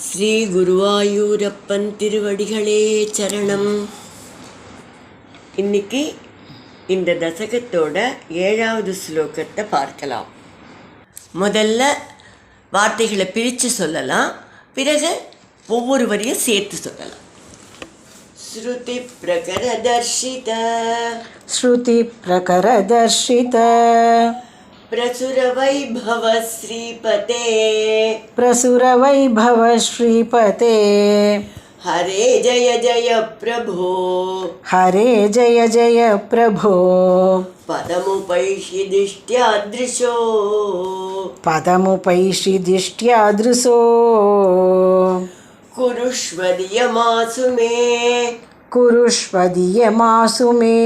ஸ்ரீ குருவாயூரப்பன் திருவடிகளே சரணம். இன்னைக்கு இந்த தசகத்தோட 7வது ஸ்லோகத்தை பார்க்கலாம். முதல்ல வார்த்தைகளை பிரித்து சொல்லலாம், பிறகு ஒவ்வொரு வரியும் சேர்த்து சொல்லலாம். ஸ்ருதி பிரகரதர்ஷித ஸ்ருதி பிரகரதர்ஷித பிரசுரவைபவ ஸ்ரீபதே பிரசுரவைபவ ஸ்ரீபதே ஹரே ஜய ஜய பிரபோ ஹரே ஜய ஜய பிரபோ பதமுபைஷி திஷ்ட்யாத்ருஷோ பதமுபைஷி திஷ்ட்யாத்ருஷோ குருஷ்வதியமாசு மே குருஷ்வதியமாசு மே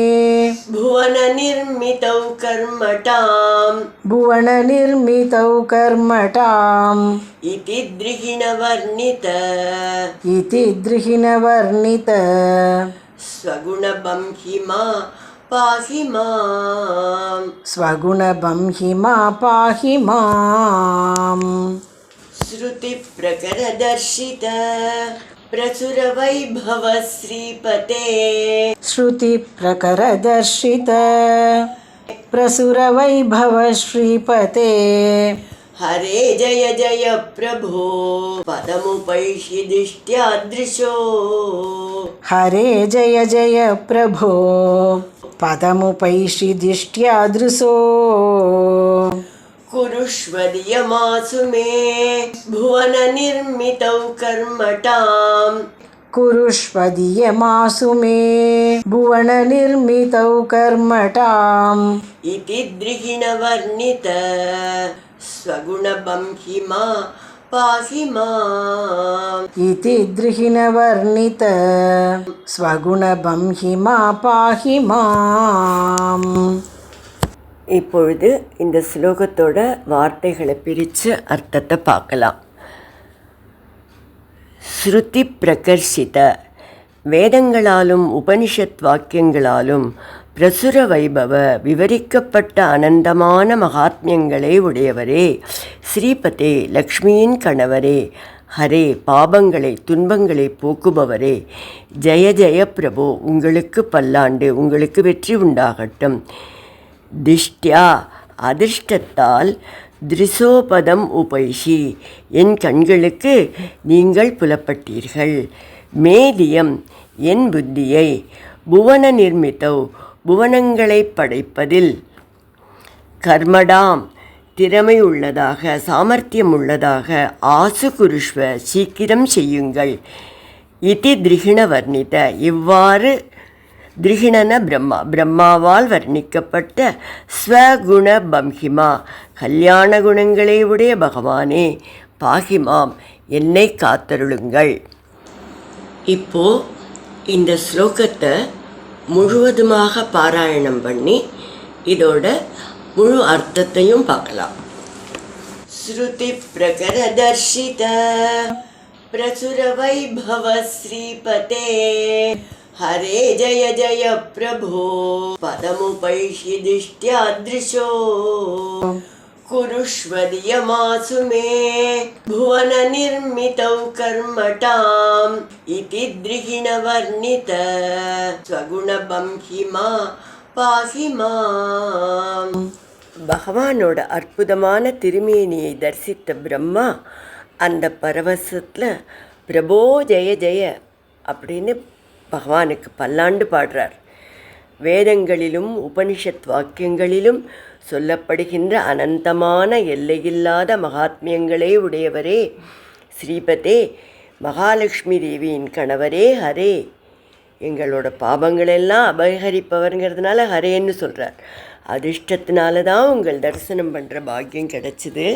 புவன நிர்மிதௌ கர்மடாம் புவன நிர்மிதௌ கர்மடாம் இதி த்ரிஹிண வர்ணித இதி த்ரிஹிண வர்ணித ஸ்வகுணபம் ஹிமா பாஹி மாம் ஸ்வகுணபம் ஹிமா பாஹி மாம். ஸ்ருதி பிரகரதர்ஷித பிரசுரவைபவ ஸ்ரீபதே ஸ்ருதி பிரகரதர்ஷித பிரசுரவைபவ ஸ்ரீபதே ஹரே ஜய ஜய பிரபோ பதமுபைஷி திஷ்ட்யாத்ருஷோ ஹரே ஜய ஜய பிரபோ பதமுபைஷி திஷ்ட்யாத்ருஷோ குருஷ்வதியமாசு மே புவன நிர்மிதௌ கர்மடாம் குருஷ்வதியமாசு மே புவன நிர்மிதௌ கர்மடாம் இதி த்ரிஹிண வர்ணித ஸ்வகுணபம் ஹிமா பாஹி மாம் இதி த்ரிஹிண வர்ணித ஸ்வகுணபம் ஹிமா பாஹி மாம். இப்பொழுது இந்த ஸ்லோகத்தோட வார்த்தைகளை பிரித்து அர்த்தத்தை பார்க்கலாம். ஸ்ருதி பிரகர்ஷித, வேதங்களாலும் உபனிஷத் வாக்கியங்களாலும் பிரசுர வைபவ, விவரிக்கப்பட்ட அனந்தமான மகாத்மியங்களை உடையவரே, ஸ்ரீபதே, லக்ஷ்மியின் கணவரே, ஹரே, பாபங்களை துன்பங்களை போக்குபவரே, ஜெய ஜெய பிரபு, உங்களுக்கு பல்லாண்டு, உங்களுக்கு வெற்றி உண்டாகட்டும். திஷ்ட்யா, அதிர்ஷ்டத்தால், திரிசோபதம் உபைஷி, என் கண்களுக்கு நீங்கள் புலப்பட்டீர்கள். மேதியம், என் புத்தியை, புவன நிர்மிதௌ, புவனங்களை படைப்பதில், கர்மடாம், திறமை உள்ளதாக, சாமர்த்தியம் உள்ளதாக, ஆசு குருஷ்வ, சீக்கிரம் செய்யுங்கள். இதி த்ரிஹிண வர்ணித, இவ்வாறு த்ரிஹிணன பிரம்மா, பிரம்மாவால் வர்ணிக்கப்பட்ட ஸ்வகுண பம்ஹிமா, கல்யாண குணங்களை உடைய பகவானே, பாகிமாம், என்னை காத்தருளுங்கள். இப்போ இந்த ஸ்லோகத்தை முழுவதுமாக பாராயணம் பண்ணி இதோட முழு அர்த்தத்தையும் பார்க்கலாம். ஸ்ருதி பிரகரதர்ஷித பிரசுரவைபவ ஸ்ரீபதே ஹரே ஜய ஜய பிரபோ பதமுபைஷி திஷ்ட்யாத்ருஷோ குருஷ்வதியமாசு மே புவன நிர்மிதௌ கர்மடாம் இதி த்ரிஹிண வர்ணித ஸ்வகுணபம் ஹிமா பாஹி மாம். பகவானோட அற்புதமான திருமேனியை தரிசித்த பிரம்மா அந்த பரவசத்தில் பிரபோ ஜெய ஜெய அப்படின்னு பகவானுக்கு பல்லாண்டு பாடுறார். வேதங்களிலும் உபனிஷத் வாக்கியங்களிலும் சொல்லப்படுகின்ற அனந்தமான எல்லையில்லாத மகாத்மியங்களே உடையவரே, ஸ்ரீபதே, மகாலட்சுமி தேவியின் கணவரே, ஹரே, எங்களோட பாபங்களெல்லாம் அபகரிப்பவருங்கிறதுனால ஹரேன்னு சொல்கிறார். அதிர்ஷ்டத்தினால தான் உங்கள் தரிசனம் பண்ணுற பாக்கியம் கிடைச்சிது.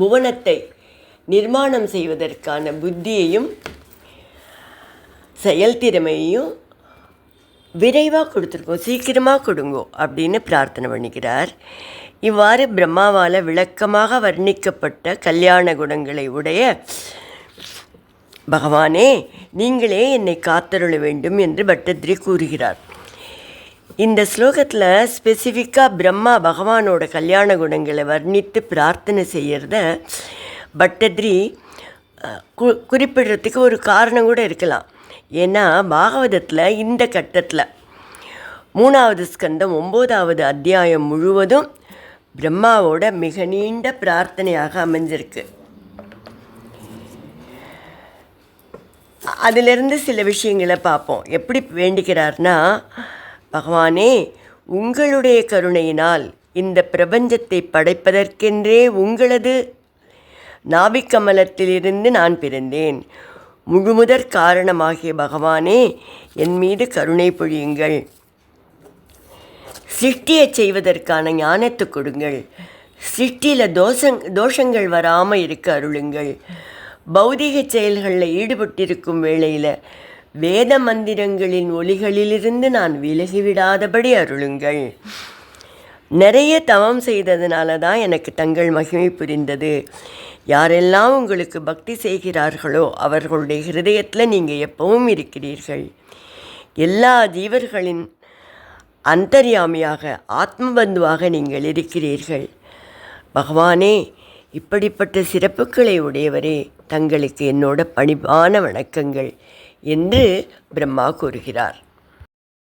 புவனத்தை நிர்மாணம் செய்வதற்கான புத்தியையும் செயல்திறமையும் விரைவாக கொடுத்துருக்கோம், சீக்கிரமாக கொடுங்கோ அப்படின்னு பிரார்த்தனை பண்ணிக்கிறார். இவ்வாறு பிரம்மாவால் விளக்கமாக வர்ணிக்கப்பட்ட கல்யாண குணங்களை உடைய பகவானே, நீங்களே என்னை காத்தருள வேண்டும் என்று பட்டத்ரி கூறுகிறார். இந்த ஸ்லோகத்தில் ஸ்பெசிஃபிக்காக பிரம்மா பகவானோட கல்யாண குணங்களை வர்ணித்து பிரார்த்தனை செய்கிறத பட்டத்ரி குறிப்பிடுறதுக்கு ஒரு காரணம் கூட இருக்கலாம். ஏன்னா பாகவதத்தில் இந்த கட்டத்தில் 3வது ஸ்கந்தம் 9வது அத்தியாயம் முழுவதும் பிரம்மாவோட மிக நீண்ட பிரார்த்தனையாக அமைஞ்சிருக்கு. அதிலிருந்து சில விஷயங்களை பார்ப்போம். எப்படி வேண்டிக்கிறார்னா, பகவானே, உங்களுடைய கருணையினால் இந்த பிரபஞ்சத்தை படைப்பதற்கென்றே உங்களது நாபிக்கமலத்திலிருந்து நான் பிறந்தேன். முழுமுதற் காரணமாகிய பகவானே, என் மீது கருணை பொழியுங்கள். சிருஷ்டியை செய்வதற்கான ஞானத்தை கொடுங்கள். சிருஷ்டியில் தோஷங்கள் வராமல் இருக்க அருளுங்கள். பௌதிக செயல்களில் ஈடுபட்டிருக்கும் வேளையில் வேத மந்திரங்களின் ஒலிகளிலிருந்து நான் விலகிவிடாதபடி அருளுங்கள். நிறைய தவம் செய்ததுனால தான் எனக்கு தங்கள் மகிமை புரிந்தது. யாரெல்லாம் உங்களுக்கு பக்தி செய்கிறார்களோ அவர்களுடைய ஹிருதயத்தில் நீங்கள் எப்பவும் இருக்கிறீர்கள். எல்லா ஜீவர்களின் அந்தர்யாமியாக ஆத்மபந்துவாக நீங்கள் இருக்கிறீர்கள். பகவானே, இப்படிப்பட்ட சிறப்புகளை உடையவரே, தங்களுக்கு என்னோட பணிவான வணக்கங்கள் என்று பிரம்மா கூறுகிறார்.